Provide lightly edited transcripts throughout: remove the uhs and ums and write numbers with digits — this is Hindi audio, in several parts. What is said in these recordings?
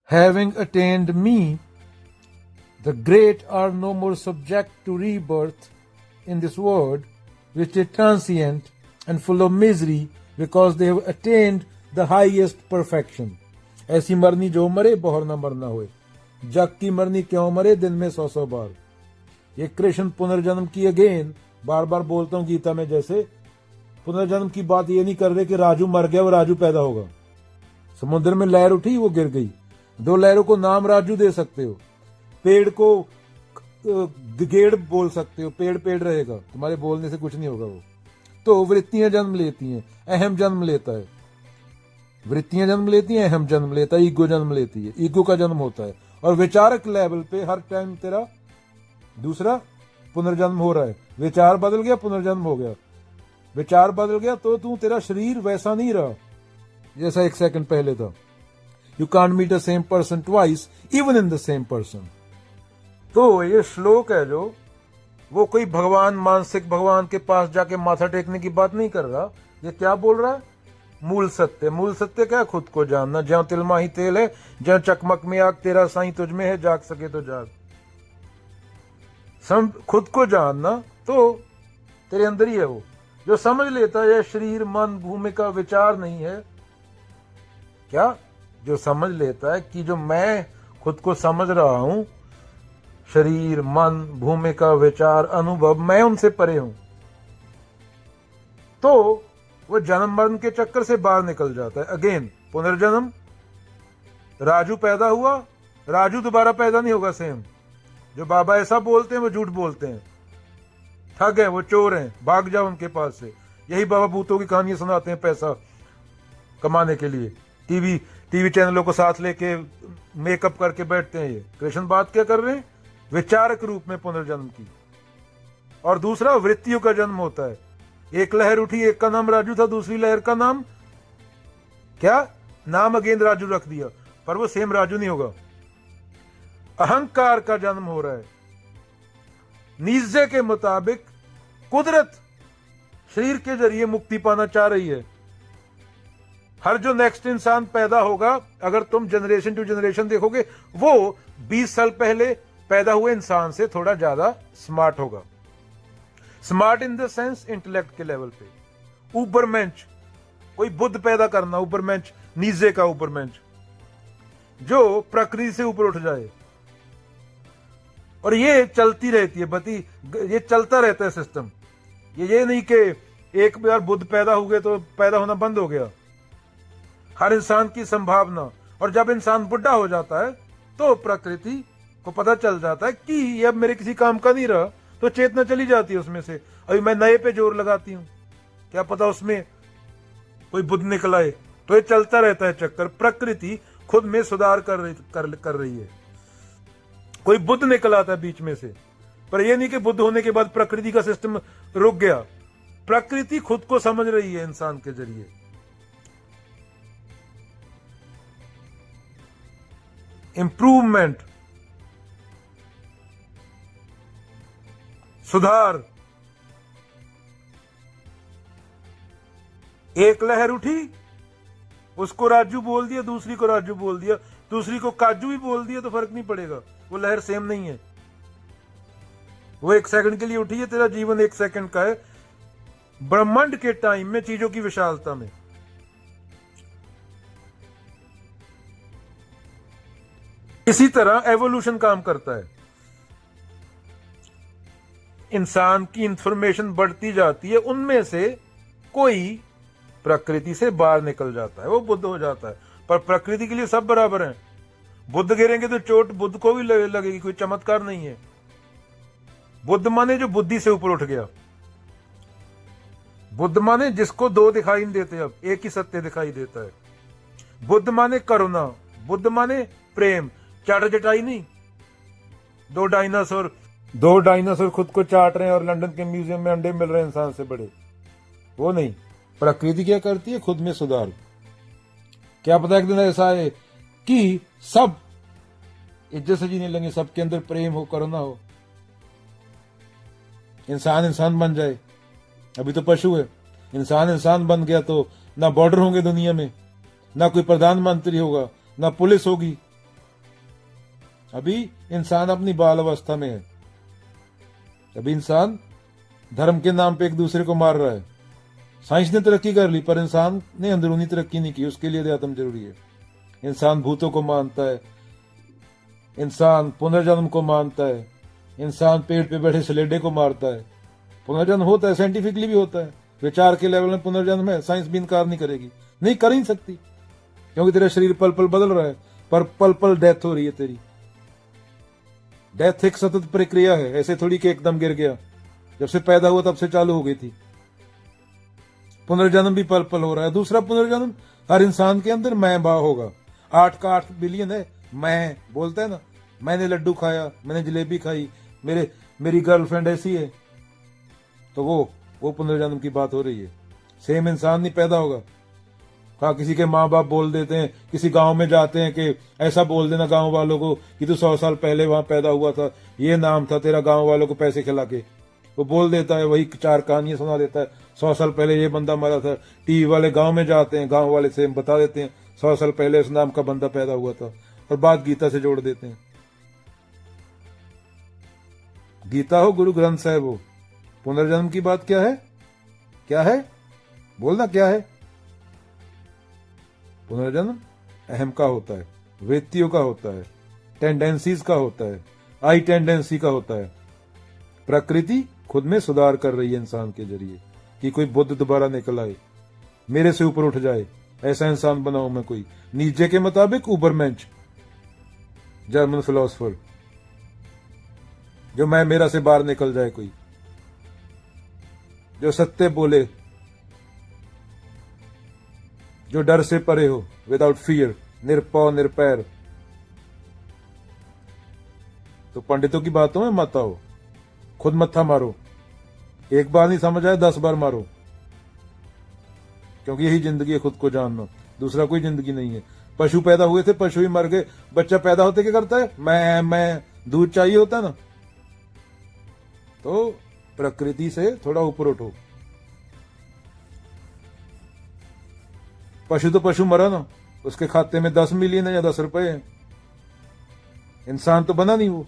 Having attained me, the great are no more subject to rebirth in this world, which is transient and full of misery, because they have attained the highest perfection. ऐसी मरनी जो मरे बहुर न मरना होए, जग की मरनी क्यों मरे दिन में 100 बार। ये कृष्ण पुनर्जन्म की अगेन बार बार बोलता हूं गीता में, जैसे पुनर्जन्म की बात ये नहीं कर रहे कि राजू मर गया वो राजू पैदा होगा। समुद्र में लहर उठी वो गिर गई, 2 लहरों को नाम राजू दे सकते हो, पेड़ को गेड़ बोल सकते हो, पेड़ पेड़ रहेगा, तुम्हारे बोलने से कुछ नहीं होगा वो। तो वृत्तियां जन्म लेती हैं, अहम जन्म लेता है, वृत्तियां जन्म लेती हैं, अहम जन्म लेता है, ईगो जन्म लेती है, ईगो का जन्म होता है। और विचारक लेवल पे हर टाइम तेरा दूसरा पुनर्जन्म हो रहा है। विचार बदल गया, पुनर्जन्म हो गया, विचार बदल गया तो तू तेरा शरीर वैसा नहीं रहा जैसा 1 सेकंड पहले था। You can't meet the same person twice even in the same person. तो ये श्लोक है जो वो कोई भगवान, मानसिक भगवान के पास जाके माथा टेकने की बात नहीं कर रहा। ये क्या बोल रहा है? मूल सत्य। मूल सत्य क्या है? खुद को जानना। ज्यों तिल माही तेल है, ज्यों चकमक में आग, तेरा साईं तुझ में है, जाग सके तो जाग। खुद को जानना तो तेरे अंदर ही है। वो जो समझ लेता है शरीर मन भूमिका विचार नहीं है, क्या जो समझ लेता है कि जो मैं खुद को समझ रहा हूं, शरीर मन भूमिका विचार अनुभव, मैं उनसे परे हूं, तो वो जन्म मरण के चक्कर से बाहर निकल जाता है। अगेन पुनर्जन्म, राजू पैदा हुआ, राजू दोबारा पैदा नहीं होगा सेम। जो बाबा ऐसा बोलते हैं वो झूठ बोलते हैं, ठग है, वो चोर हैं, भाग जाओ उनके पास से। यही बाबा भूतों की कहानियां सुनाते हैं पैसा कमाने के लिए, टीवी चैनलों को साथ लेके मेकअप करके बैठते हैं। ये कृष्ण बात क्या कर रहे हैं? विचारक रूप में पुनर्जन्म की। और दूसरा वृत्तियों का जन्म होता है। एक लहर उठी, एक का नाम राजू था, दूसरी लहर का नाम क्या? नाम अगेन राजू रख दिया, पर वो सेम राजू नहीं होगा। अहंकार का जन्म हो रहा है। नीचे के मुताबिक कुदरत शरीर के जरिए मुक्ति पाना चाह रही है। हर जो नेक्स्ट इंसान पैदा होगा, अगर तुम जनरेशन टू जनरेशन देखोगे, वो 20 साल पहले पैदा हुए इंसान से थोड़ा ज्यादा स्मार्ट होगा। Smart in the sense intellect के लेवल पे। ऊपरमेंच, कोई बुद्ध पैदा करना, ऊपरमेंच, नीचे का ऊपरमेंच, जो प्रकृति से ऊपर उठ जाए। और ये चलती रहती है बती, ये चलता रहता है सिस्टम। ये नहीं कि एक बार बुद्ध पैदा हो गए तो पैदा होना बंद हो गया। हर इंसान की संभावना। और जब इंसान बुढ़ा हो जाता है तो प्रकृति को पता चल जाता है कि ये अब मेरे किसी काम का नहीं रहा, तो चेतना चली जाती है उसमें से। अभी मैं नए पे जोर लगाती हूं, क्या पता उसमें कोई बुद्ध निकल आए। तो ये चलता रहता है चक्कर। प्रकृति खुद में सुधार कर रही है। कोई बुद्ध निकल आता है बीच में से, पर यह नहीं कि बुद्ध होने के बाद प्रकृति का सिस्टम रुक गया। प्रकृति खुद को समझ रही है इंसान के जरिए। इंप्रूवमेंट, सुधार। एक लहर उठी, उसको राजू बोल दिया, दूसरी को राजू बोल दिया, दूसरी को काजू भी बोल दिया, तो फर्क नहीं पड़ेगा। वो लहर सेम नहीं है। वो 1 सेकंड के लिए उठी है, तेरा जीवन 1 सेकंड का है। ब्रह्मांड के टाइम में, चीजों की विशालता में। इसी तरह एवोल्यूशन काम करता है। इंसान की इंफॉर्मेशन बढ़ती जाती है, उनमें से कोई प्रकृति से बाहर निकल जाता है, वो बुद्ध हो जाता है। पर प्रकृति के लिए सब बराबर हैं। बुद्ध गिरेंगे तो चोट बुद्ध को भी लगेगी, कोई चमत्कार नहीं है। बुद्ध माने जो बुद्धि से ऊपर उठ गया। बुद्ध माने जिसको 2 दिखाई नहीं देते, अब एक ही सत्य दिखाई देता है। बुद्ध माने करुणा, बुद्ध माने प्रेम। चाटा चटाई नहीं। 2 डायनासोर खुद को चाट रहे हैं और लंदन के म्यूजियम में अंडे मिल रहे हैं इंसान से बड़े, वो नहीं। प्रकृति क्या करती है? खुद में सुधार। क्या पता एक दिन ऐसा है कि सब इज्जत से जीने लगे, सबके अंदर प्रेम हो, करुणा हो, इंसान बन जाए। अभी तो पशु है, इंसान बन गया तो ना बॉर्डर होंगे दुनिया में, ना कोई प्रधानमंत्री होगा, ना पुलिस होगी, अभी इंसान अपनी बाल अवस्था में है, अभी इंसान धर्म के नाम पे एक दूसरे को मार रहा है। साइंस ने तरक्की कर ली पर इंसान ने अंदरूनी तरक्की नहीं की, उसके लिए अध्यात्म जरूरी है। इंसान भूतों को मानता है, इंसान पुनर्जन्म को मानता है, इंसान पेड़ पे बैठे स्लेडे को मारता है। पुनर्जन्म होता है, साइंटिफिकली भी होता है, विचार के लेवल में पुनर्जन्म है, साइंस भी इनकार नहीं करेगी, नहीं कर ही नहीं सकती, क्योंकि तेरा शरीर पल पल बदल रहा है, पर पल पल डेथ हो रही है तेरी। डेथ एक सतत प्रक्रिया है, ऐसे थोड़ी कि एकदम गिर गया, जब से पैदा हुआ तब से चालू हो गई थी। पुनर्जन्म भी पल पल हो रहा है। दूसरा पुनर्जन्म हर इंसान के अंदर मैं बा होगा। 8 का 8 बिलियन है, मैं बोलता है ना, मैंने लड्डू खाया, मैंने जलेबी खाई, मेरी गर्लफ्रेंड ऐसी है, तो वो पुनर्जन्म की बात हो रही है। सेम इंसान नहीं पैदा होगा। हाँ, किसी के माँ बाप बोल देते हैं, किसी गांव में जाते हैं कि ऐसा बोल देना गांव वालों को कि तू 100 साल पहले वहां पैदा हुआ था, ये नाम था तेरा, गांव वालों को पैसे खिला के वो बोल देता है, वही 4 कहानियां सुना देता है, 100 साल पहले ये बंदा मरा था। टीवी वाले गांव में जाते हैं, गांव वाले से बता देते हैं 100 साल पहले इस नाम का बंदा पैदा हुआ था, और बात गीता से जोड़ देते हैं। गीता हो, गुरु ग्रंथ साहिब हो, पुनर्जन्म की बात क्या है? क्या है बोलना, क्या है? पुनर्जन्म अहम का होता है, वृत्तियों का होता है, टेंडेंसीज का होता है, आई टेंडेंसी का होता है। प्रकृति खुद में सुधार कर रही है इंसान के जरिए कि कोई बुद्ध दोबारा निकल आए, मेरे से ऊपर उठ जाए, ऐसा इंसान बनाऊं मैं कोई। नीचे के मुताबिक उबरमेंच, जर्मन फिलोसफर, जो मैं मेरा से बाहर निकल जाए, कोई जो सत्य बोले, जो डर से परे हो, विदाउट फियर, निरपौ निरपैर। तो पंडितों की बातों में मत आओ, खुद मत्था मारो, एक बार नहीं समझ आए 10 बार मारो, क्योंकि यही जिंदगी है, खुद को जानना, दूसरा कोई जिंदगी नहीं है। पशु पैदा हुए थे, पशु ही मर गए। बच्चा पैदा होते क्या करता है? मैं दूध चाहिए होता है ना। तो प्रकृति से थोड़ा ऊपर उठो। पशु तो पशु मरा ना, उसके खाते में 10 मिलियन है या 10 रुपए है, इंसान तो बना नहीं वो।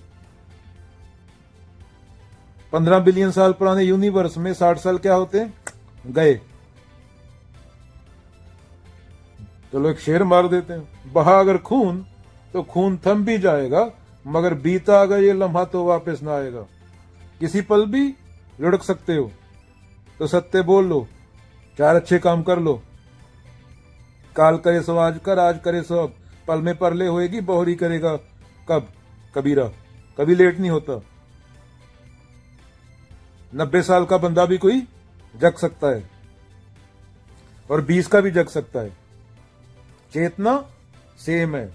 15 बिलियन साल पुराने यूनिवर्स में 60 साल क्या होते हैं? गए। चलो एक शेर मार देते हैं, बहा अगर खून तो खून थम भी जाएगा, मगर बीता अगर ये लम्हा तो वापस ना आएगा। किसी पल भी लुढ़क सकते हो, तो सत्य बोल लो, 4 अच्छे काम कर लो। काल करे सो आज कर, आज करे सो अब, पल में परले होएगी, बहुरी करेगा कब? कबीरा। कभी लेट नहीं होता। 90 साल का बंदा भी कोई जग सकता है, और 20 का भी जग सकता है। चेतना सेम है,